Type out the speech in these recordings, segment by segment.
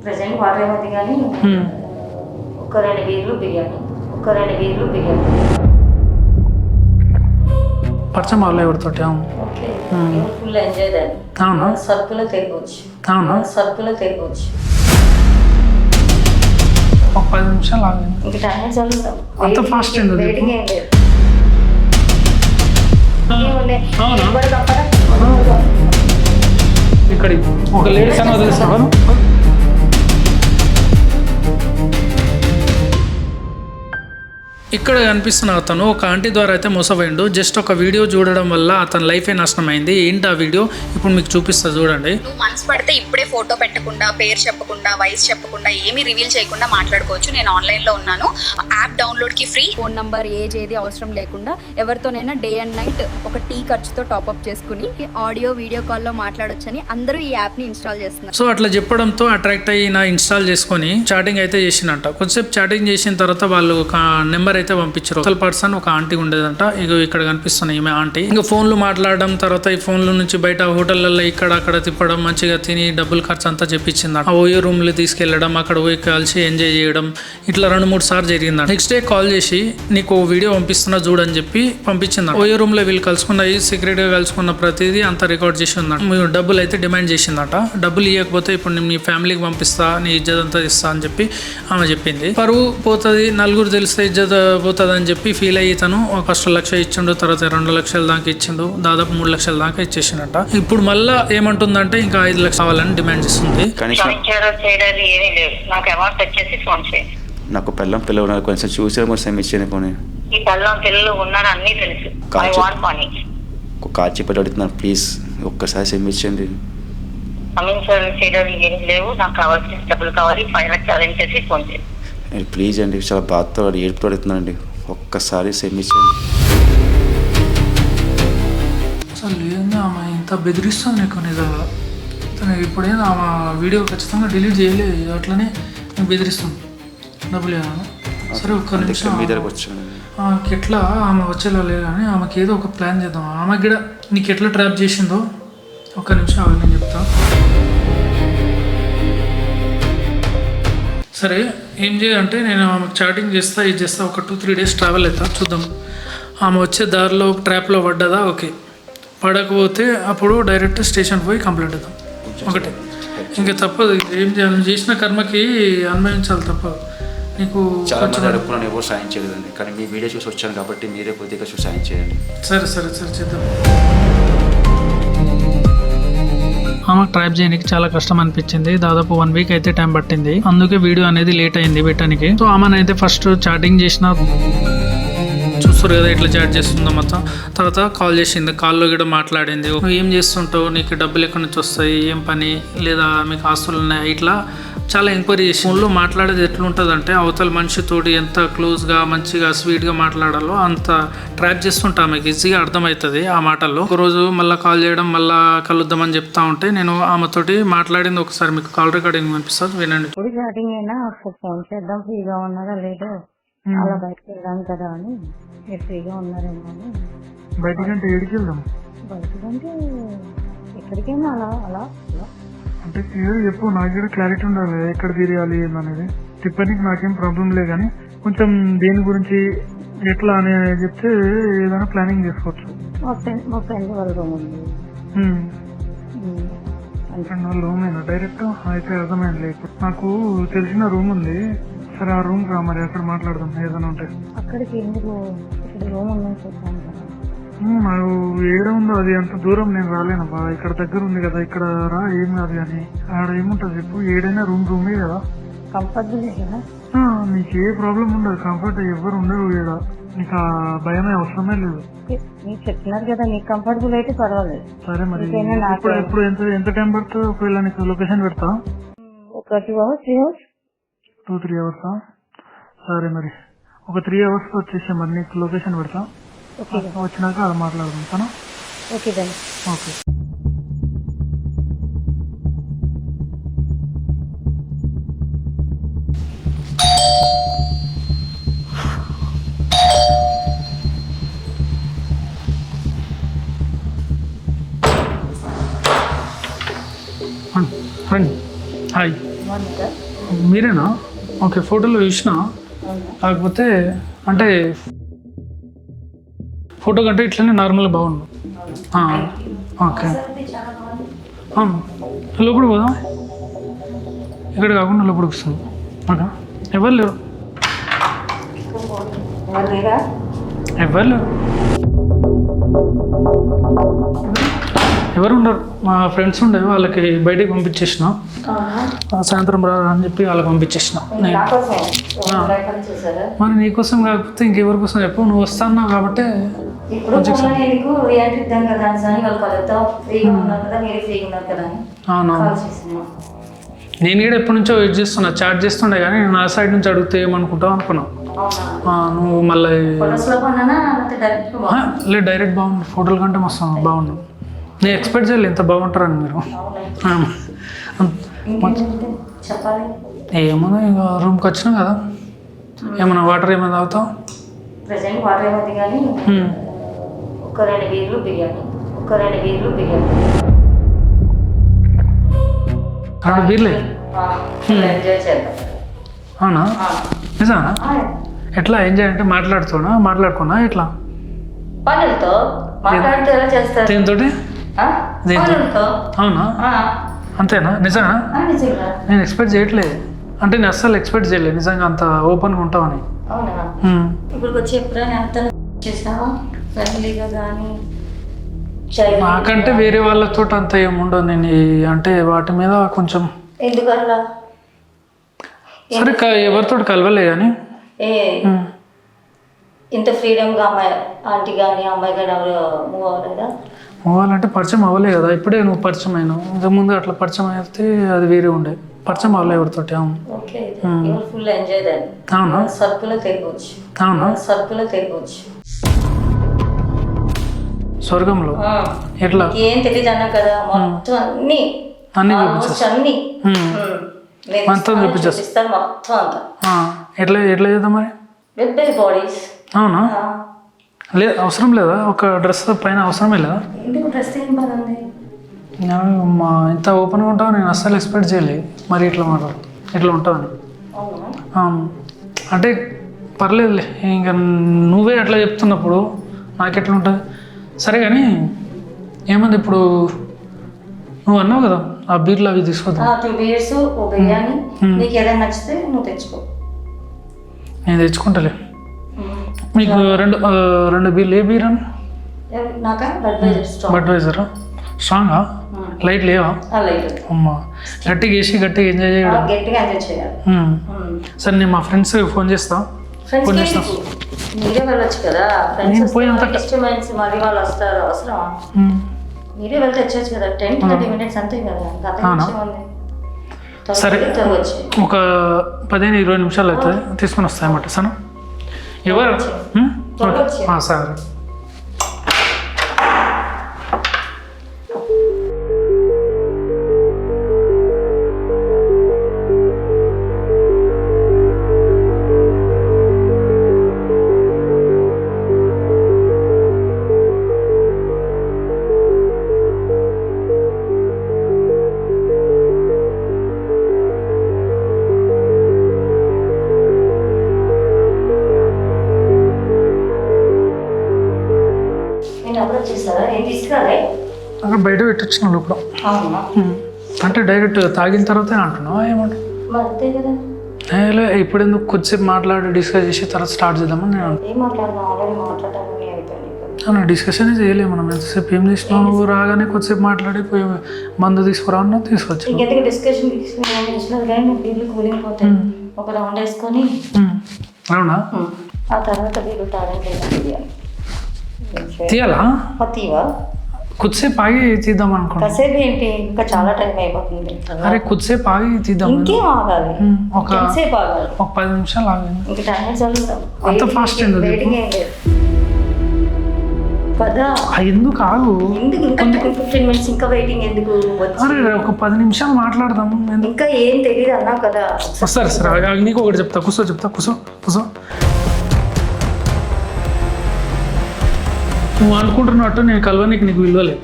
Present water ఏమవుతుంది కానీ ఒక 2 వీక్లు బిర్యానీ పరిచయం వాళ్ళు ఎవరితోటి? ఓకే ఫుల్ ఎంజాయ్ దాన్ని. అవునా? సరుకులో తెలియవచ్చు. ఒక 10 నిమిషాలు ఆగింది. ఇంకా టైం చదువుతాం అంత ఫాస్ట్ వెయిటింగ్ ఏం లేదు. ఇక్కడ ఒక లేడీస్ అని వదిలేస్తాడు. ఇక్కడ కనిపిస్తున్న అతను ఒక ఆంటీ ద్వారా అయితే మోసపోయిండు. జస్ట్ ఒక వీడియో చూడడం వల్ల అతని లైఫే నాశనం అయింది. ఏంటి ఆ వీడియో ఇప్పుడు మీకు చూపిస్తా చూడండి. నువ్వు మనసు పడితే ఇప్పుడే ఫోటో పెట్టకుండా, పేరు చెప్పకుండా, వయసు చెప్పకుండా, ఏమీ రివీల్ చేయకుండా మాట్లాడుకోవచ్చు. నేను ఆన్లైన్లో ఉన్నాను. యాప్ డౌన్లోడ్కి ఫ్రీ. ఫోన్ నంబర్ ఏజ్ ఏది అవసరం లేకుండా ఎవరితోనైనా డే అండ్ నైట్ ఒక టీ ఖర్చుతో టాప్అప్ చేసుకుని ఆడియో వీడియో కాల్లో మాట్లాడొచ్చని అందరూ ఈ యాప్ని ఇన్స్టాల్ చేస్తున్నారు. సో అట్లా చెప్పడంతో అట్రాక్ట్ అయ్యి ఇన్స్టాల్ చేసుకొని చాటింగ్ అయితే చేసినట్ట. కొంచెంసేపు చాటింగ్ చేసిన తర్వాత వాళ్ళు ఒక నెంబర్ అయితే పంపించారు. అసలు పర్సన్ ఒక ఆంటీ ఉండేదంట. ఇక ఇక్కడ కనిపిస్తున్నాయి ఈమె ఆంటీ. ఇంకా ఫోన్లు మాట్లాడడం, తర్వాత ఈ ఫోన్ల నుంచి బయట హోటళ్లలో ఇక్కడ అక్కడ తిప్పడం, మంచిగా తిని డబ్బులు ఖర్చు అంతా చెప్పించింది. ఆ ఓయో రూమ్ లో తీసుకెళ్లడం, అక్కడ పోయి కలిసి ఎంజాయ్ చేయడం, ఇట్లా 2-3 సార్లు జరిగింది. నెక్స్ట్ డే కాల్ చేసి నీకు వీడియో పంపిస్తున్నా చూడని చెప్పి పంపించింది. ఓయో రూమ్ లో వీళ్ళు కలుసుకున్నది, సీక్రెట్ గా కలుసుకున్న ప్రతిదీ అంతా రికార్డ్ చేసి ఉందంట. మీరు డబ్బులు అయితే డిమాండ్ చేసిందట. డబ్బులు ఇవ్వకపోతే ఇప్పుడు నేను మీ ఫ్యామిలీకి పంపిస్తా, నీ ఇజ్జత్ అంతా ఇస్తా అని చెప్పి ఆమె చెప్పింది. పరువు పోతుంది, నలుగురు తెలిస్తే ఇజ్జత్ పోతుంది అని చెప్పి ఫీల్ అయ్యి తను ఫస్ట్ 1 లక్ష ఇచ్చిండు, తర్వాత 2 లక్షల దాకా ఇచ్చిండు, దాదాపు 3 లక్షల దాకా ఇచ్చేసిండట. ఇప్పుడు మళ్ళా ఏమంటుందంటే ఇంకా 5 లక్షలు కావాలని డిమాండ్ చేస్తుంది. నాకు పిల్లలు ఉన్నారు, కొంచెం చూసే కొంచెం ఇచ్చేది పోనీ. కాచి పెట్టి అడుగుతున్నాను, ప్లీజ్ ఒక్కసారి సెమ్ ఇచ్చేయండి. ప్లీజ్ అండి, చాలా బాధతో ఏడుపుతో అడుగుతున్నానండి, ఒక్కసారి సెమ్ ఇచ్చేయండి. అసలు ఏంది ఆమె ఇంత బెదిరిస్తుంది నీకు నిజంగా. ఇప్పుడేంది ఆమె వీడియో ఖచ్చితంగా డిలీట్ చేయలేదు, అట్లనే నీకు బెదిరిస్తుంది. డబ్బులు ఏమన్నా సరే ఒక్క నిమిషం మీ దగ్గరకు వచ్చాను. ఎట్లా ఆమె వచ్చేలా లేదు కానీ ఆమెకి ఏదో ఒక ప్లాన్ చేద్దాం. ఆమె కూడా నీకు ఎట్లా ట్రాప్ చేసిందో ఒక్క నిమిషం అవి నేను చెప్తా. సరే ఏం చేయాలంటే నేను ఆమెకు చాటింగ్ చేస్తా, ఇది చేస్తా, ఒక 2-3 డేస్ ట్రావెల్ అవుతా, చూద్దాం. ఆమె వచ్చే దారిలో ట్రాప్లో పడ్డదా, ఓకే. పడకపోతే అప్పుడు డైరెక్ట్ స్టేషన్ పోయి కంప్లైంట్ ఇద్దాం. ఒకటే, ఇంకా తప్పదు. ఏం చేయాలి, చేసిన కర్మకి అనుభవించాలి, తప్పదు. నీకు చాలా మంది అడుగుతున్నాను, ఎవరు సాయం చేయలేదండి, కానీ మీ వీడియో చూసి వచ్చాను కాబట్టి మీరే కొద్దిగా చూసి సాయం చేయండి. సరే సరే సరే చేద్దాం. ఆమె ట్రైప్ చేయడానికి చాలా కష్టం అనిపించింది. దాదాపు 1 వీక్ అయితే టైం పట్టింది. అందుకే వీడియో అనేది లేట్ అయింది పెట్టడానికి. సో ఆమెనైతే ఫస్ట్ చాటింగ్ చేసిన, చూస్తారు కదా ఎట్లా చాట్ చేస్తుందో మొత్తం. తర్వాత కాల్ చేసింది, కాల్లో కూడా మాట్లాడింది. నువ్వు ఏం చేస్తుంటావు, నీకు డబ్బులు ఎక్కడి నుంచి వస్తాయి, ఏం పని, లేదా మీకు ఆస్తులు ఉన్నాయి, ఇట్లా చాలా ఎంక్వైరీ చేసి ఫోన్లో మాట్లాడేది ఎట్లుంటుంది అంటే అవతల మనిషితోటి ఎంత క్లోజ్గా మంచిగా స్వీట్గా మాట్లాడాలో అంత ట్రాప్ చేస్తుంటా ఆమెకి ఈజీగా అర్థమవుతుంది ఆ మాటల్లో. ఒకరోజు మళ్ళీ కాల్ చేయడం, మళ్ళీ కలుద్దామని చెప్తా ఉంటే నేను ఆమెతోటి మాట్లాడింది ఒకసారి మీకు కాల్ రికార్డింగ్ పంపిస్తాను, వినండి. ఇప్పుడు చాటింగ్ అయినా ఒకసారి ఫోన్ చేద్దాం, ఫ్రీగా ఉన్నారా లేదో, అలా బయటకు వెళ్దాం కదా అని. మీరు ఫ్రీగా ఉన్నారేమో అని. బయటకంటే ఏడికి వెళ్దాం? బయటకంటే ఎక్కడికైనా అలా అలా అలా అంటే క్లియర్ చెప్పు, నాకు కూడా క్లారిటీ ఉండాలి ఎక్కడ తిరగాలి అనేది. తిప్పనికి నాకేం ప్రాబ్లం లేదు కానీ కొంచెం దేని గురించి ఎట్లా అని చెప్తే ఏదైనా ప్లానింగ్ చేసుకోవచ్చు. మా ఫ్రెండ్ వాళ్ళ రూమ్ ఉంది. ఫ్రెండ్ వాళ్ళ రూమ్ అయినా డైరెక్ట్ అయితే అర్థమైంది. నాకు తెలిసిన రూమ్ ఉంది, సరే ఆ రూమ్ రా, మరి అక్కడ మాట్లాడదాం ఏదైనా ఉంటే. అక్కడికి ఎందుకు, ఇక్కడ రూమ్ ఉందని చెప్పాను కదా. నాకు ఏడ ఉందో అది, అంత దూరం నేను రాలేనబ్బా, ఇక్కడ దగ్గర ఉంది కదా, ఇక్కడ రా ఏం కాదు కానీ. ఆడ ఏముంటుంది చెప్పు, ఏడైనా రూమే కదా, కంఫర్టబుల్ కదా, నీకు ఏ ప్రాబ్లం ఉండదు, కంఫర్ట్ ఎవరు ఉండరు ఇక్కడ, నీకు ఆ భయమే అవసరమే లేదు. మీరు చెప్తున్నారు కదా, నీకు కంఫర్టబుల్ అయితే పర్వాలేదు. సరే మరి ఇప్పుడు ఎంత టైం పడుతుంది, ఒకవేళ నీకు లొకేషన్ పెడతా? ఒక 2 hours 3 hours 2-3 hours. సరే మరి ఒక 3 hours వచ్చేసా, మరి నీకు లొకేషన్ పెడతా. వచ్చినాక అది మాట్లాడుకుంటాను. ఓకే దాన్ని. ఓకే. హాయ్. మోనిక. మీరేనా? ఓకే, ఫోటోలో చూసిన. కాకపోతే అంటే ఫోటో కంటే ఇట్లనే నార్మల్గా బాగుండు. ఓకే, లోపలికి పోదాం. ఇక్కడ కాకుండా లోపలికి వస్తుంది. ఓకే, ఎవరు లేరు, ఎవరు లేరు, ఎవరు ఉండరు. మా ఫ్రెండ్స్ ఉండే వాళ్ళకి బయటికి పంపించేసిన, సాయంత్రం రా అని చెప్పి వాళ్ళకి పంపించేసిన. మరి నీకోసం కాకపోతే ఇంకెవరి కోసం చెప్పు, నువ్వు వస్తాన్నావు కాబట్టి. అవును, నేను కూడా ఎప్పటి నుంచో వెయిట్ చేస్తున్నా, చాట్ చేస్తుండే కానీ నా సైడ్ నుంచి అడిగితే ఏమనుకుంటావు అనుకున్నావు. నువ్వు మళ్ళీ లేదు, డైరెక్ట్ బాగుంది. ఫోటోల కంటే మస్తు బాగుంది. నేను ఎక్స్పెక్ట్ చేయలేదు ఇంత బాగుంటారని మీరు. ఏమన్నా ఇంకా రూమ్కి వచ్చినా కదా, ఏమన్నా వాటర్ ఏమైనా తాగుతావు? వాటర్ ఏమవుతుంది కానీ ఒక 2 బీర్లు బిర్యానీ, ఒక 2 బీర్లు బిర్యానీ. 2 బీర్లే? ఎంజాయ్ చేద్దాం. అవునా, నిజానా? ఎట్లా ఎంజాయ్ అంటే మాట్లాడుకున్నా ఎట్లా? పనులతో మాట్లాడితే ఎలా చేస్తారు? దీంతో? అవునా, అంతేనా? నిజంగా నేను ఎక్స్పెక్ట్ చేయట్లేదు. అంటే నేను అస్సలు ఎక్స్పెక్ట్ చేయలేదు నిజంగా అంత ఓపెన్గా ఉంటామని. అవునా, ఇప్పుడు వచ్చి ఎప్పుడైనా అంత చేసావా ఫ్యామిలీగా కానీ? నాకంటే వేరే వాళ్ళతో అంత ఏముండదు. నేను అంటే వాటి మీద కొంచెం ఎందుకలా? సరే, ఎవరితో కలవలే కానీ ఇంత ఫ్రీడమ్గా అమ్మాయి ఆంటీ కానీ అమ్మాయి కానీ ఎవరు మూవ్ అవ్వలేదా? మూవ్ అవ్వాలంటే పరిచయం అవ్వలే కదా, ఇప్పుడే నువ్వు పరిచయం అయినావు. ఇంతకుముందు అట్లా పరిచయం అయితే అది వేరే ఉండే, పరిచయం అవ్వలే ఎవరితోటి. అవును, ఫుల్ ఎంజాయ్ దాన్ని. అవునా, సర్కులో తిరగవచ్చు. అవునా, సర్కులో తిరగవచ్చు. స్వర్గంలో ఎట్లా? ఏం తెలియదు అన్నా కదా, మొత్తం అన్ని మొత్తం చూపించేస్తాను మొత్తం అంతా. ఎట్లా చేద్దాం మరి? With bodies. అవునా, లేదు అవసరం లేదా? ఒక డ్రెస్ పైన అవసరమే లేదా? ఎందుకు డ్రెస్ ఏం పని ఉంది? ఇంత ఓపెన్గా ఉంటావు నేను అస్సలు ఎక్స్పెక్ట్ చేయలేదు. మరి ఇట్లా ఉంటావని. అంటే పర్లేదులే, ఇంకా నువ్వే అట్లా చెప్తున్నప్పుడు నాకెట్లా ఉంటుంది? సరే కానీ ఏమంది ఇప్పుడు నువ్వు అన్నావు కదా ఆ బీర్లు అవి తీసుకోద్దాం. 2 బీర్స్, ఓ బిర్యానీ, నీకు ఏదైనా నచ్చితే నువ్వు తెచ్చుకో. నేను తెచ్చుకుంటలే. మీకు 2 బీర్లు. ఏ బీర్ అని? బడ్వైజరా? స్ట్రాంగా? లైట్ లేవా? అమ్మా, గట్టిగా వేసి గట్టిగా ఎంజాయ్ చేయడం. సరే, నేను మా ఫ్రెండ్స్ ఫోన్ చేస్తా. మీరే వెళ్ళొచ్చు కదా, మరి వాళ్ళు వస్తారు అవసరమా? మీరే వెళ్తే తెచ్చొచ్చు కదా, 10-20 minutes అంతే కదా. సరే, ఒక 15-20 నిమిషాలు అవుతుంది, తీసుకొని వస్తాయన్నమాట. సరే, ఎవరు? సరే. అక్కడ బయట పెట్టొచ్చిన లోపల. అంటే డైరెక్ట్ తాగిన తర్వాతే అంటున్నావా ఏమంటావు? ఇప్పుడు ఎందుకు కొద్దిసేపు మాట్లాడి డిస్కస్ చేసి తర్వాత స్టార్ట్ చేద్దామని నేను డిస్కషన్ చేయలేము. మనం ఎంతసేపు ఏం చేసినావు? నువ్వు రాగానే కొద్దిసేపు మాట్లాడి పోయి మందు తీసుకురా అన్నా తీసుకొచ్చి అవునా తీయాలా? కొద్దిసేపు ఆగి తీద్దాం అనుకుంటా. కాసేపు ఏంటి, ఇంకా చాలా టైం అయిపోతుంది. అరే కొద్దిసేపు ఆగి తీద్దాం. ఇంకేం ఆగాలి? ఒక 10 నిమిషాలు ఆగాలి. ఇంకా టైం చదువుతాం. అంత ఫాస్ట్ ఎందుకు ఆగు? ఎందుకు ఇంకా 15 minutes ఇంకా వెయిటింగ్ ఎందుకు? అరే ఒక 10 నిమిషాలు మాట్లాడదాం. ఇంకా ఏం తెలియదు అన్నావు కదా. సరే నీకు ఒకటి చెప్తా, కూర్చో. నువ్వు అనుకుంటున్నట్టు నేను కలవనికి నీకు విలువలేదు.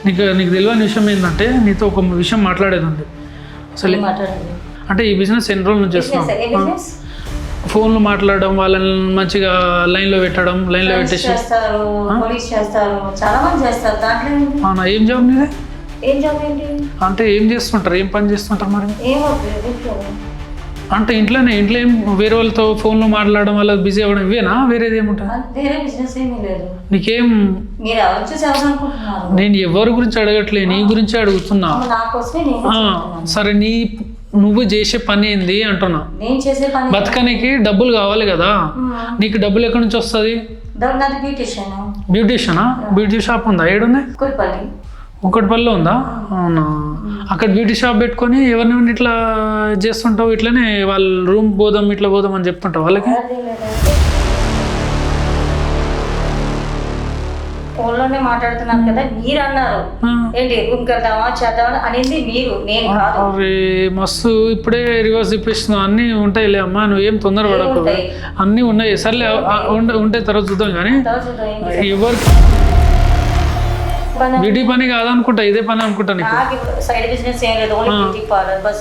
నీకు తెలియని విషయం ఏంటంటే నీతో ఒక విషయం మాట్లాడేది ఉంది. అసలు అంటే ఈ బిజినెస్ ఎన్ని రోజుల నుంచి బిజినెస్ ఏ చేస్తున్నావు? బిజినెస్ ఫోన్లు మాట్లాడడం, వాళ్ళని మంచిగా లైన్లో పెట్టడం, లైన్లో పెట్టేసి. చేస్తారు, పోలీస్ చేస్తారు, చాలా మంది చేస్తారు. దాంట్లో ఏంటి? అవునా, ఏం జాబ్ నీది? ఏం జాబ్ ఏంటి? అంటే ఏం చేస్తుంటారు, ఏం పని చేస్తుంటారు మరి? ఏమో అంటే ఇంట్లో ఏం వేరే వాళ్ళతో ఫోన్లో మాట్లాడడం వల్ల బిజీ అవ్వడం ఇవేనా, వేరేది ఏముంటుంది? వేరే బిజినెస్ ఏమీ లేదు. నీకేం? మీరు ఎవరు చూసి ఎవరు అనుకుంటున్నారు? నేను ఎవరి గురించి అడగట్లే, నీ గురించి అడుగుతున్నా. నా కోసమే నేను చెప్తున్నాను. సరే, నువ్వు చేసే పని ఏంది అంటున్నా. నేను చేసే పని బతకనికి డబ్బులు కావాలి కదా, నీకు డబ్బులు ఎక్కడి నుంచి వస్తుంది? నాది బ్యూటిషియన్. బ్యూటిషియనా? బ్యూటీ షాప్ ఉందా? ఏడుంది? కుల్పల్లి. ఒకటిపల్లిలో ఉందా? అవునా. అక్కడ బ్యూటీ షాప్ పెట్టుకొని ఎవరిని ఇట్లా చేస్తుంటావు, ఇట్లనే వాళ్ళ రూమ్ పోదాం ఇట్లా పోదాం అని చెప్తుంటావు వాళ్ళకి? ఫోన్లోనే మాట్లాడుతున్నారు కదా, మీరు అన్నారు ఏంటి రూమ్కి వెళ్దామా చేద్దామా అనేది మీరు, నేను కాదు. అరే మస్తు ఇప్పుడే రివర్స్ తిప్పిస్తున్నావు. అన్నీ ఉంటాయిలే అమ్మా, నువ్వేం తొందరపడకు. అన్నీ ఉన్నాయి, సర్లే ఉంటే తర్వాత చూద్దాం. కానీ ఎవరికి బ్యూటీ పని కాదనుకుంటా, ఇదే పని అనుకుంటా నీకు. సైడ్ బిజినెస్ ఏం లేదు, only beauty parlour bus.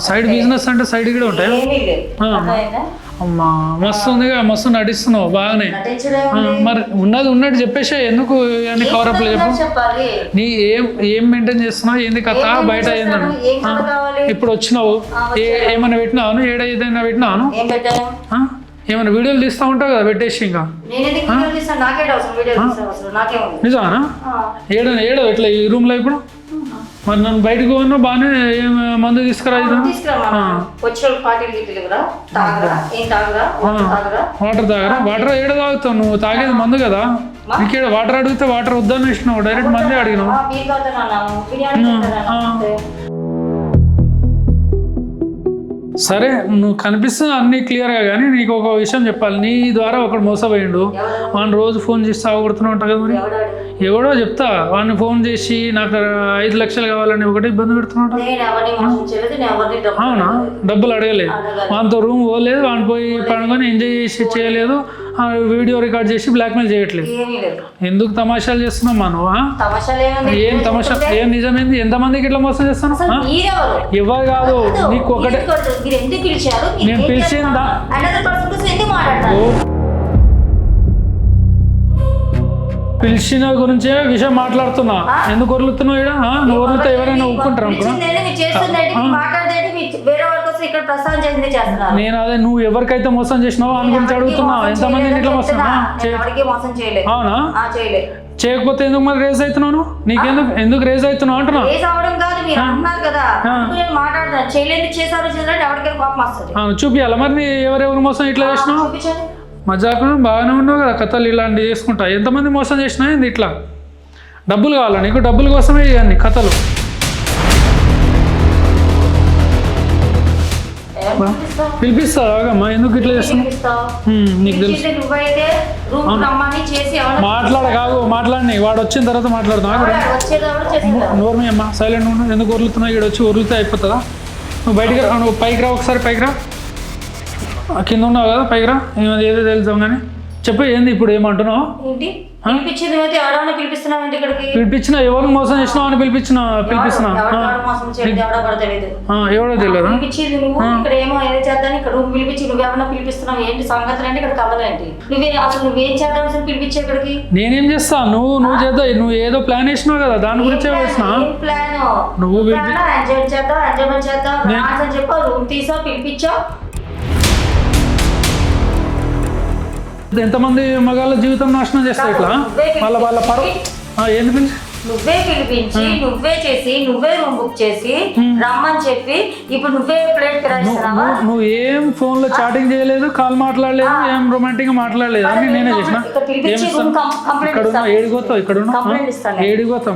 Side business అంటే సైడ్ కూడా ఉంటాయి? ఏమీ లేదు. అర్థమైందా? అమ్మా మస్తు ఉందిగా, మస్తు నటిస్తున్నావు బాగానే. మరి ఉన్నట్టు చెప్పేసే, ఎందుకు అన్ని కవరప్లు చెప్పు. చెప్పాలి నీ ఏం మెయింటైన్ చేస్తున్నావు, ఏంది కథ, బయట ఏందని ఇప్పుడు వచ్చినావు? ఏమైనా పెట్టినాను, ఏదైనా పెట్టినాను? ఏం పెట్టాను? ఏమైనా వీడియోలు తీస్తూ ఉంటావు కదా పెట్టేసి. ఇంకా నిజానా? ఏడో ఇట్లా ఈ రూమ్లో ఇప్పుడు మరి నన్ను బయటకు పోయినా బాగానే మందు తీసుకురా. వాటర్ తాగరా? వాటర్ ఏడ తాగుతావు నువ్వు? తాగేది మందు కదా. నీకేడ వాటర్ అడిగితే వాటర్ వద్దని ఇచ్చినావు, డైరెక్ట్ మందే అడిగినావు. సరే, నువ్వు కనిపిస్తుంది అన్నీ క్లియర్గా, కానీ నీకు ఒక విషయం చెప్పాలి. నీ ద్వారా ఒకడు మోసపోయిండు, వాడిని రోజు ఫోన్ చేసి సాగుడుతున్నావు ఉంటావు కదా. మరి ఎవడో చెప్తా, వాడిని ఫోన్ చేసి నాకు 5 లక్షలు కావాలని ఒకటి ఇబ్బంది పెడుతున్నావు. అవునా? డబ్బులు అడగలేదు, వానితో రూమ్ పోలేదు, వాడిని పోయి పడుకొని ఎంజాయ్ చేసి చేయలేదు, వీడియో రికార్డ్ చేసి బ్లాక్మెయిల్ చేయట్లేదు. ఎందుకు తమాషాలు చేస్తున్నావు మా నువ్వు? ఏం తమాషా, ఏం నిజమైంది? ఎంతమందికి ఇట్లా మోసం చేస్తాను? ఎవరు కాదు, నీకు ఒకటే. నేను పిలిచిందా? పిలిచిన గురించే విషయం మాట్లాడుతున్నా. ఎందుకు వరులుతున్నావు? ఇక్కడ నువ్వు వరులుతా ఎవరైనా ఒప్పుకుంటారు అనుకున్నా. నేను అదే, నువ్వు ఎవరికైతే మోసం చేసినావో అని గురించి అడుగుతున్నా. ఎంతమంది ఇట్లా మోసం? అవునా? చేయకపోతే ఎందుకు మరి రేజ్ అవుతున్నావు? నీకెందుకు రేజ్ అవుతున్నావు అంటున్నా. చూపియాలా మరి ఎవరెవరు మోసం ఇట్లా చేసినావు? మజాకు బాగానే ఉన్నావు కదా, కథలు ఇలాంటివి చేసుకుంటా. ఎంతమంది మోసం చేసినా ఏంది ఇట్లా? డబ్బులు కావాలా నీకు? డబ్బుల కోసమే ఇవన్నీ కథలు. పిలిపిస్తావా? ఎందుకు ఇట్లా చేస్తున్నావు? నీకు తెలుసు. మాట్లాడని వాడు వచ్చిన తర్వాత మాట్లాడుతున్నా. నోరు మీ అమ్మ సైలెంట్ ఉండు. ఎందుకు వరులుతున్నావు? ఇక్కడ వచ్చి వరులుతే అయిపోతుందా? నువ్వు బయటికి రా, నువ్వు పైకి రా, ఒకసారి పైకి రా. కింద ఉన్నావు కదా, పైకి రా. ఏదో తెలుసాం కానీ చెప్పు, ఏంది ఇప్పుడు ఏమంటున్నావు? పిలిపించిన ఎవరు మోసం చేసినావు అని పిలిపిస్తున్నా. ఎవడో తెలియదు. నేనేం చేస్తా? నువ్వు చేద్దా, నువ్వు ఏదో ప్లాన్ వేసినావు కదా, దాని గురించే వేసినా. నువ్వు ఎంతమంది మగాళ్ళ జీవితం నాశనం చేస్తా ఇట్లా వాళ్ళ పరువు. ఏంది పిలిచి? నువ్వే పిలిపించి, నువ్వే చేసి, నువ్వే రూమ్ బుక్ చేసి రమ్మని చెప్పి, ఇప్పుడు నువ్వే ప్లేట్ కిరాయిస్తున్నావా? నువ్వు ఏం ఫోన్ లో చాటింగ్ చేయలేదు, కాల్ మాట్లాడలేదు, ఏం రొమాంటిక్ గా మాట్లాడలేదు అని నేనే చేసిన. ఏడిపోతావు? ఇక్కడ ఏడిపోతావు?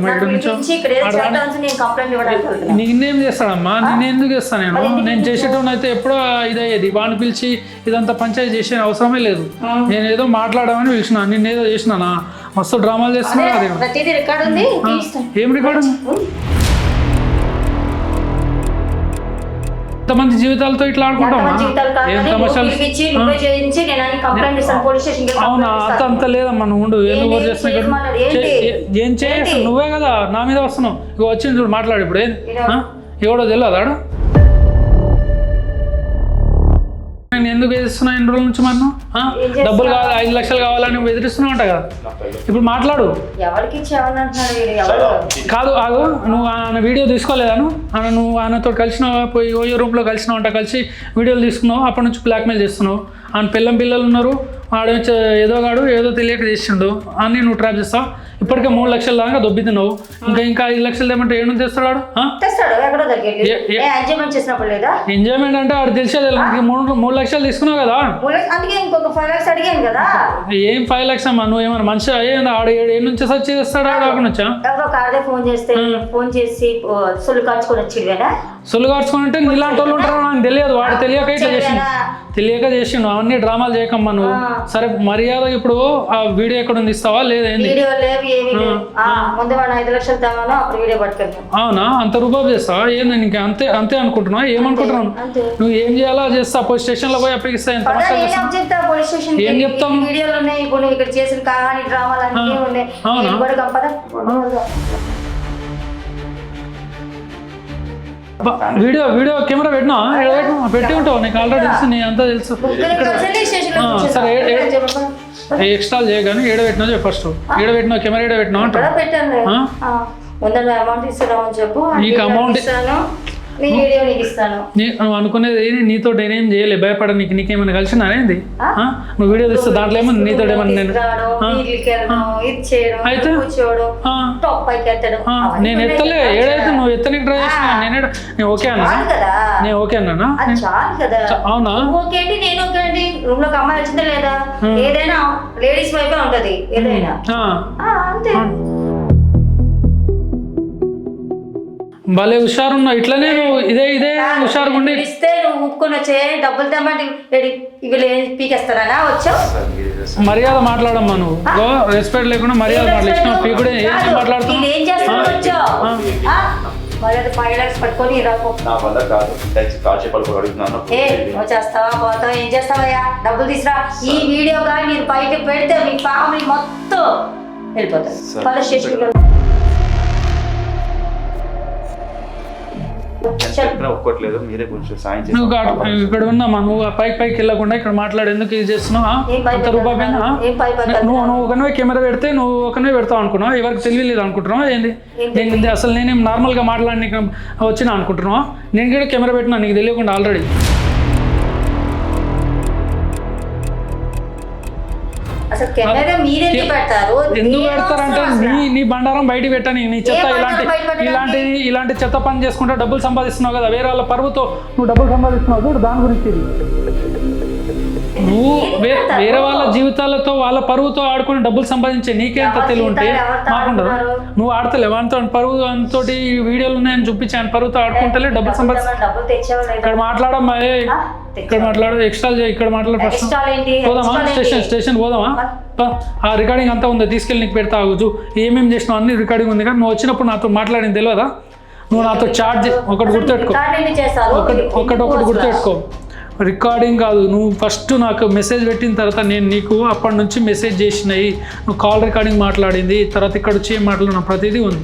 నిన్నేం చేస్తాడమ్మా? నేను ఎందుకు చేస్తాను? నేను చేసేటోని అయితే ఎప్పుడో ఇదయ్యేది. వాడిని పిలిచి ఇదంతా పంచాయతీ చేసే అవసరమే లేదు. నేను ఏదో మాట్లాడమని పిలిచిన, నిన్నేదో చేసినానా? మస్తు డ్రామాలు చేస్తున్నా. ఏం రికార్డు? ఎంతమంది జీవితాలతో ఇట్లా ఆడుకుంటాం? అవునా? అంత లేదమ్మా, నువ్వు ఉండు. ఎందుకు ఏం చేసి నువ్వే కదా నా మీద వస్తున్నావు. ఇక వచ్చింది చూడు, మాట్లాడు ఇప్పుడు. ఎవడో తెలియదాడు? నేను ఎందుకు బెదిరిస్తున్నా ఎన్ని రోజుల నుంచి మనం డబ్బులు కావాలి 5 లక్షలు కావాలని నువ్వు బెదిరిస్తున్నావు అంట కదా. ఇప్పుడు మాట్లాడు. ఎవరికి ఇచ్చావని అంటున్నాడు వీడు, ఎవరు? కాదు ఆగు, నువ్వు ఆయన వీడియో తీసుకోలేదాను? నువ్వు ఆయనతో కలిసినావు, పోయి ఓయో రూమ్లో కలిసినావు అంట, కలిసి వీడియోలు తీసుకున్నావు, అప్పటి నుంచి బ్లాక్మెయిల్ చేస్తున్నావు. ఆయన పిల్లలు ఉన్నారు, వాడు ఏదో తెలియక చేసిండు అని నువ్వు ట్రాప్ చేస్తావు. ఇప్పటికే 3 లక్షల దాకా దొబ్బితున్నావు, ఇంకా 5 లక్షలు ఏమంటే ఏడు తెస్తాడు? ఎంజాయ్మెంట్ అంటే ఆడు తెలిసేది 3 లక్షలు తీసుకున్నావు కదా. ఏం 5 లక్షలు అమ్మా? నువ్వు ఏమన్నా మంచి ఆడు ఏడు నుంచి సర్చ్ చేస్తాడు ఆడు అక్కడ నుంచా? సొల్లు కార్చుకొని అంటే ఇలాంటి వాళ్ళు ఉంటారు నాకు తెలియదు. వాడు తెలియక ఇట్లా చేసిండు. అవన్నీ డ్రామాలు చేయకమ్మా నువ్వు. సరే మర్యాద ఇప్పుడు ఆ వీడియో ఎక్కడ ఉంది ఇస్తావా లేదా? అవునా? అంత రూపాయి చేస్తావా? ఏంది ఇంకా అంతే అనుకుంటున్నావా? ఏమనుకుంటున్నావు? నువ్వు ఏం చేయాలో చేస్తా. పోలీస్ స్టేషన్ లో పోయి అప్పగిస్తా. ఏం చెప్తాం? వీడియో కెమెరా పెట్టి ఉంటావు. నీకు ఆల్రెడీ తెలుసు, నీ అంతా తెలుసు. సరే ఎక్స్ట్రా చేయగానే ఏడబెట్టినా చెప్పు. ఫస్ట్ ఏడబెట్టినావు, కెమెరా ఏడబెట్టినావు అంటావు. నీకు అమౌంట్ నువ్వు అనుకునేది నీతో నేనేం చేయలే, భయపడ. నీకేమైనా కలిసినా ఏంది? నువ్వు వీడియో తీస్తే దాంట్లో ఏమన్నా నీతో ఏమన్నా అయితే నేను ఎత్తలే. ఏడైతే నువ్వు ఎత్తనికి ట్రై చేసినా నేను ఓకే అన్నా. నేను ఓకే అన్నా. అవునా? భలే హుషారున్నావు. ఇట్లనే నువ్వు ఇదే హుషారుగా ఉండి నువ్వు ఊపుకొని వచ్చే డబ్బులు తెమ్మంటే పీకేస్తారా? వచ్చావు మర్యాద మాట్లాడమ్మా. నువ్వు రెస్పెక్ట్ లేకుండా మర్యాద మాట్లాడుతున్నావు. పీకుడే ఏం మాట్లాడుతున్నావు? ఏం చేస్తావు? వచ్చావు వచ్చేస్తావా పోతావా? ఏం చేస్తావయ్యా? డబ్బులు తీసురా. ఈ వీడియో కానీ మీరు బయట పెడితే మీ ఫ్యామిలీ మొత్తం వెళ్ళిపోతారు. పోలీస్ స్టేషన్ నువ్వు ఇక్కడ ఉన్నామా? నువ్వు పైకి వెళ్ళకుండా ఇక్కడ మాట్లాడేందుకు ఇది చేస్తున్నావు? అంత రూపాయి నువ్వు ఒకనే కెమెరా పెడితే నువ్వు ఒకనే పెడతావు అనుకున్నావు. ఎవరికి తెలియలేదు అనుకుంటున్నావు ఏంది? అసలు నేనేం నార్మల్గా మాట్లాడి వచ్చినా అనుకుంటున్నావు? నేను కూడా కెమెరా పెట్టినా నీకు తెలియకుండా ఆల్రెడీ. ఎందుకు పెడతారంటే నీ బండారం బయట పెట్టని. నీ చెత్త ఇలాంటి చెత్త పని చేసుకుంటే డబ్బులు సంపాదిస్తున్నావు కదా. వేరే వాళ్ళ పరువుతో నువ్వు డబ్బులు సంపాదిస్తున్నావు చూడు. దాని గురించి నువ్వు వేరే వాళ్ళ జీవితాలతో వాళ్ళ పరువుతో ఆడుకుని డబ్బులు సంపాదించే నీకే అంత తెలివి ఉంటే మాకుండదు. నువ్వు ఆడతలేవు అంత పరువు అంతటి వీడియోలు ఉన్నాయని చూపించాను. పరువుతో ఆడుకుంటలే డబ్బులు సంపాదించ. ఇక్కడ మాట్లాడమ్మా. ఇక్కడ మాట్లాడు. ఎక్స్ట్రా ఇక్కడ మాట్లాడు. ఫస్ట్ పోదామా? స్టేషన్ పోదామా? ఆ రికార్డింగ్ అంతా ఉందా? తీసుకెళ్ళి నీకు పెడతా. ఆగుచు ఏమేమి చేసినావు అన్ని రికార్డింగ్ ఉంది. కానీ నువ్వు వచ్చినప్పుడు నాతో మాట్లాడింది తెలియదా? నువ్వు నాతో చార్జ్ ఒకటి గుర్తుపెట్టుకో. ఒకటి గుర్తుపెట్టుకో. రికార్డింగ్ కాదు, నువ్వు ఫస్ట్ నాకు మెసేజ్ పెట్టిన తర్వాత నేను నీకు అప్పటి నుంచి మెసేజ్ చేసినాయి. నువ్వు కాల్ రికార్డింగ్ మాట్లాడింది తర్వాత ఇక్కడ వచ్చి ఏం మాట్లాడినా ప్రతిదీ ఉంది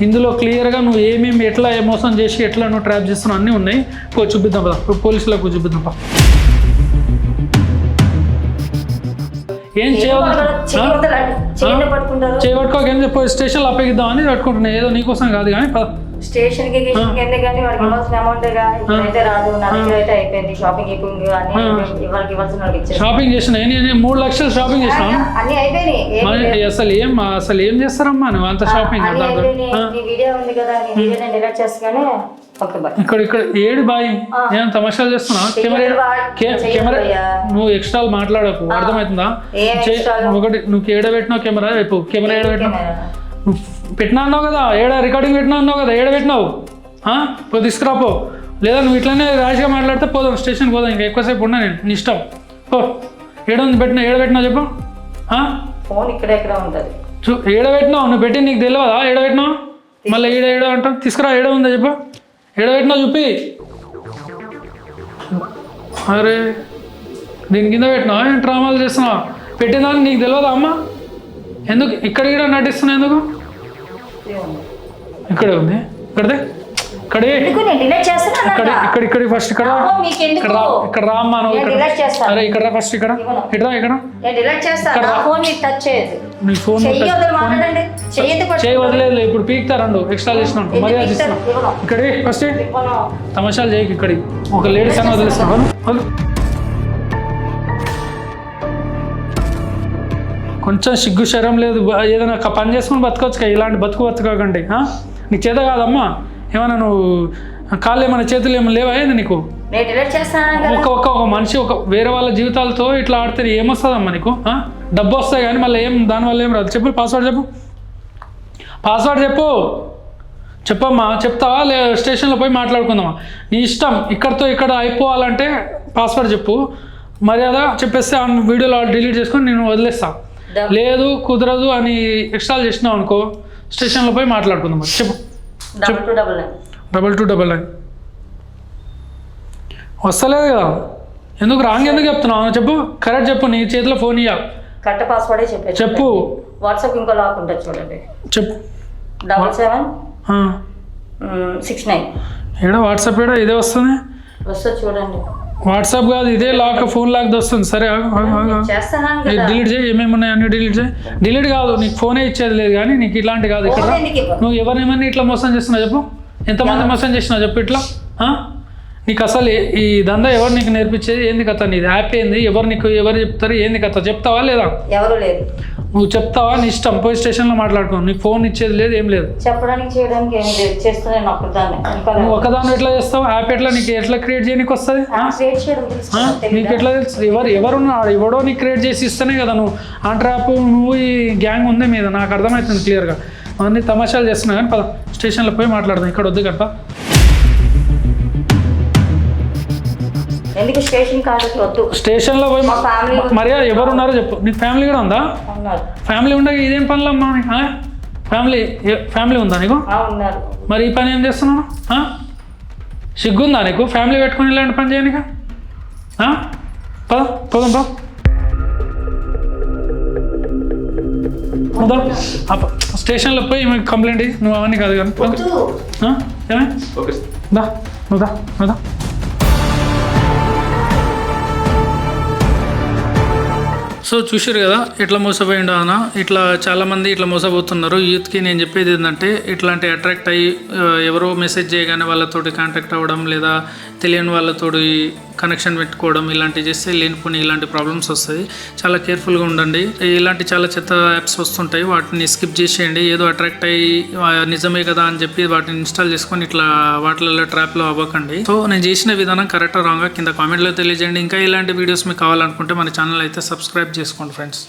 ఇందులో. క్లియర్గా నువ్వు ఏమేమి ఎట్లా మోసం చేసి ఎట్లా నువ్వు ట్రాప్ చేస్తున్నావు అన్నీ ఉన్నాయి. చూపిద్దాం పదా, పోలీసులకు చూపిద్దాం పా. ఏం చేయబట్టుకోకేం చెప్పి స్టేషన్లో అప్పగిద్దాం అని పట్టుకుంటున్నా. ఏదో నీకోసం కాదు కానీ స్టేషన్ కి ఎందుకు కానీ వాడికి ఇవ్వాల్సిన అమౌంట్ అయితే రాదు. నా దగ్గర అయితే అయిపోయింది. షాపింగ్ షాపింగ్ చేసిన 3 లక్షలు షాపింగ్ చేసినా అన్ని అయిపోయినాయి. అసలు ఏం చేస్తారమ్మా నువ్వు అంత షాపింగ్? వీడియో ఉంది కదా, నేను డిలీట్ చేస్తాను. ఇక్కడ ఏడు బాయ్ నేను తమాషాలు చేస్తున్నా. కెమెరా నువ్వు ఎక్స్ట్రాలు మాట్లాడకు, అర్థమవుతుందా? ఒకటి నువ్వు ఏడబెట్టినావు కెమెరా. కెమెరా ఏడబెట్టినావు నువ్వు పెట్టినా అన్నావు కదా. రికార్డింగ్ పెట్టినా అన్నావు కదా. ఏడబెట్టినావు పో తీసుకురాపో. లేదా నువ్వు ఇట్లానే ర్యాష్గా మాట్లాడితే పోదాం, స్టేషన్కి పోదాం. ఇంకా ఎక్కువసేపు ఉన్నా నేను, నీ ఇష్టం. పో. ఏడబెట్టినావు చెప్పు. ఫోన్ ఇక్కడ ఎక్కడ ఉంటుంది? ఏడబెట్టినావు నువ్వు పెట్టి నీకు తెలియదా? ఏడబెట్టినావు మళ్ళీ ఏడ అంటావు. తీసుకురా. ఏడ ఉందా చెప్పు. ఏడబెట్టినావు చూపి. అరే దీని కింద పెట్టినావా? ఏం డ్రామాలు చేస్తున్నావా? పెట్టిందాన్ని నీకు తెలియదా అమ్మ? ఎందుకు ఇక్కడ నటిస్తున్నావు? ఎందుకు ఇక్కడే ఉంది? ఇక్కడదే ఇక్కడే ఎందుకు నేను డిలీట్ చేస్తాను ఇక్కడ ఫస్ట్ ఇక్కడ ఇక్కడ రా అమ్మా నువ్వు ఇక్కడ డిలీట్ చేస్తాను అరే ఇక్కడ ఫస్ట్ ఇక్కడ ఇక్కడ నేను డిలీట్ చేస్తాను నా ఫోన్ ని టచ్ చేయదు నీ ఫోన్ చెయ్యి వదిలి మాట్లాడండి చేయి వదిలేదు ఇప్పుడు పీకుతారండు ఎక్స్ట్రా చేసినాను మర్యాద ఇస్తున్నాను ఇక్కడే ఫస్ట్ తమాషాలు చేయకు ఇక్కడ ఒక లేడీస్ అని వదిలేస్తాను కొంచెం సిగ్గు శరం లేదు ఏదైనా పని చేసుకుని బతకొచ్చు ఇలాంటి బతకకండి నీకు చేత కాదమ్మా ఏమన్నా నువ్వు కాళ్ళు ఏమైనా చేతులు ఏమైనా లేవా ఏంది నీకు ఒక మనిషి వేరే వాళ్ళ జీవితాలతో ఇట్లా ఆడితే ఏమొస్తుందమ్మా నీకు డబ్బు వస్తాయి కానీ మళ్ళీ దానివల్ల ఏం రాదు చెప్పు పాస్వర్డ్ చెప్పమ్మా చెప్తావా స్టేషన్లో పోయి మాట్లాడుకుందామా నీ ఇష్టం ఇక్కడ అయిపోవాలంటే పాస్వర్డ్ చెప్పు మర్యాద చెప్పేస్తే ఆ వీడియోలో డిలీట్ చేసుకొని నేను వదిలేస్తా లేదు కుదరదు అని ఎక్స్ట్రా చేసినావు అనుకో స్టేషన్లో పోయి మాట్లాడుకుందాం చెప్పు 2299 వస్తలేదు కదా ఎందుకు రాంగ్ ఎందుకు చెప్తున్నావు చెప్పు కరెక్ట్ చెప్పు నీ చేతిలో ఫోన్ ఇయ్య కరెక్ట్ పాస్వర్డే చెప్పు వాట్సాప్ ఇంకో లాక్ ఉంటుంది చూడండి చెప్పు 7769 ఏడా వాట్సాప్ ఇదే వస్తుంది చూడండి వాట్సాప్ కాదు ఇదే లాక్ ఫోన్ లాక్ వస్తుంది సరే డిలీట్ చేయి ఏమేమి ఉన్నాయి అన్ని డిలీట్ కాదు నీకు ఫోనే ఇచ్చేది లేదు కానీ నీకు ఇట్లాంటి కాదు ఇక్కడ నువ్వు ఎవరినేమన్నా ఇట్లా మోసం చేస్తున్నావు చెప్పు ఎంతమంది మోసం చేసినావు చెప్పు ఇట్లా నీకు అసలు ఈ దందా ఎవరు నీకు నేర్పించేది ఏంది కథ నీది యాప్ ఏంది ఎవరు చెప్తారు ఏంది కథ చెప్తావా లేదా ఎవరు లేదు నువ్వు చెప్తావా నీ ఇష్టం పోయి స్టేషన్లో మాట్లాడుకో నీకు ఫోన్ ఇచ్చేది లేదు ఏం లేదు చెప్పడానికి చేయడానికి ఏమి లేదు చేస్తున్నాను నువ్వు ఒకదాన్ని ఎట్లా చేస్తావు యాప్ ఎట్లా నీకు ఎట్లా క్రియేట్ చేయడానికి వస్తుంది నీకు ఎట్లా తెలుసు ఎవరున్నాడు ఎవడో నీకు క్రియేట్ చేసి ఇస్తేనే కదా నువ్వు ఆంట్రాప్ నువ్వు ఈ గ్యాంగ్ ఉంది మీద నాకు అర్థమవుతుంది క్లియర్గా అవన్నీ తమాషాలు చేస్తున్నా కానీ పద స్టేషన్లో పోయి మాట్లాడదాం ఇక్కడ వద్దు కదా ఎందుకు స్టేషన్ కాదు వద్దు స్టేషన్లో పోయి మరి ఎవరున్నారో చెప్పు నీకు ఫ్యామిలీ కూడా ఉందా ఫ్యామిలీ ఉండగా ఇదేం పనులమ్మా ఫ్యామిలీ ఉందా నీకు మరి ఈ పని ఏం చేస్తున్నాను సిగ్గుందా నీకు ఫ్యామిలీ పెట్టుకుని ఇలాంటి పని చేయనిక పోదాం స్టేషన్లో పోయి కంప్లైంట్ నువ్వు అవన్నీ కాదు కానీ ఏమే నువ్వు దా సో చూసారు కదా ఎట్లా మోసపోయిండు అన్న ఇట్లా చాలామంది ఇట్లా మోసపోతున్నారు యూత్కి నేను చెప్పేది ఏంటంటే ఇట్లాంటి అట్రాక్ట్ అయ్యి ఎవరో మెసేజ్ చేయగానే వాళ్ళతోటి కాంటాక్ట్ అవ్వడం లేదా తెలియని వాళ్ళతోటి కనెక్షన్ పెట్టుకోవడం ఇలాంటివి చేస్తే లేనిపోని ఇలాంటి ప్రాబ్లమ్స్ వస్తాయి చాలా కేర్ఫుల్గా ఉండండి ఇలాంటి చాలా చెత్త యాప్స్ వస్తుంటాయి వాటిని స్కిప్ చేసేయండి ఏదో అట్రాక్ట్ అయ్యి నిజమే కదా అని చెప్పి వాటిని ఇన్స్టాల్ చేసుకొని ఇట్లా వాటిలలో ట్రాప్లో అవ్వకండి సో నేను చేసిన విధానం కరెక్టా రాంగా కింద కామెంట్లో తెలియజేయండి ఇంకా ఇలాంటి వీడియోస్ మీకు కావాలనుకుంటే మన ఛానల్ అయితే సబ్స్క్రైబ్ చేసుకోండి ఫ్రెండ్స్.